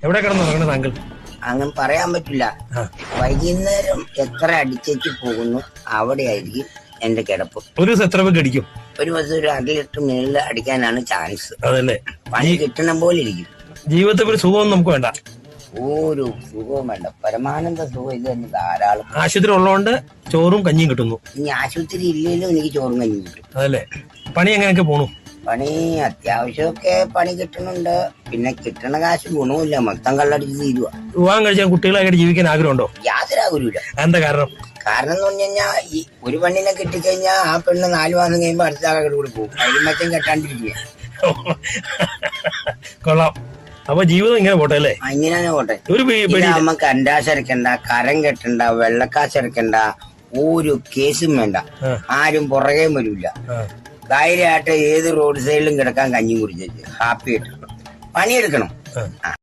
എവിടെ കിടന്നു ഉറങ്ങണ താങ്കൾ? അങ്ങനെ പറയാൻ പറ്റില്ല. വൈകുന്നേരം എത്ര അടിച്ചേച്ച് പോകുന്നു അവിടെയായിരിക്കും എന്റെ കിടപ്പ്. ഒരു ദിവസം എത്ര പേർക്ക് അടിക്കും? ഒരു ദിവസം ഒരു 1.5 ലിറ്റർ മേളിൽ അടിക്കാനാണ് ചാൻസ്. അതല്ലേ, പണി കിട്ടണം പോലെ ഇരിക്കും. ജീവിതത്തിൽ ഒരു സുഖമൊന്നും നമുക്ക് വേണ്ട. ഒരു സുഖവും വേണ്ട, പരമാനന്ദ സുഖം ഇത് തന്നെ ധാരാളം. ആശുപത്രി ഉള്ളതുകൊണ്ട് ചോറും കഞ്ഞിയും കിട്ടുന്നു. ഇനി ആശുപത്രി ഇല്ലെങ്കിലും എനിക്ക് ചോറും കഞ്ഞിയും കിട്ടും. അതല്ലേ, പണി എങ്ങനെയൊക്കെ പോണു? പണി അത്യാവശ്യമൊക്കെ പണി കിട്ടുന്നുണ്ട്. പിന്നെ കിട്ടണ കാശ് ഗുണവുമില്ല, മൊത്തം കള്ളടിച്ച് തീരുക. വിവാഹം കഴിച്ചാൽ കുട്ടികളായിട്ട് ജീവിക്കാൻ ആഗ്രഹമുണ്ടോ? യാതൊരു ആഗ്രഹമില്ല. എന്താ കാരണം? കാരണം എന്ന് പറഞ്ഞു കഴിഞ്ഞാൽ ഈ ഒരു പെണ്ണിനെ കിട്ടിക്കഴിഞ്ഞാൽ ആ പെണ്ണ് 4 മാസം കഴിയുമ്പോൾ അടുത്ത ആളുടെ കൂടെ പോകും. അതിമറ്റും കെട്ടാണ്ടിരിക്കുക. കൊള്ളാം. അപ്പൊ ജീവിതം ഇങ്ങനെ പോട്ടെ അല്ലേ? ഇങ്ങനെ പോട്ടെ. ഒരു നമുക്ക് അണ്ടാശരക്കണ്ട, കരം കെട്ടണ്ട, വെള്ളക്കാശരക്കണ്ട, ഒരു കേസും വേണ്ട. ആരും പുറകെ വരില്ല. ധൈര്യമായിട്ട് ഏത് റോഡ് സൈഡിലും കിടക്കാൻ കഞ്ഞി കുടിച്ചു ഹാപ്പി ആയിട്ട് പണിയെടുക്കണം.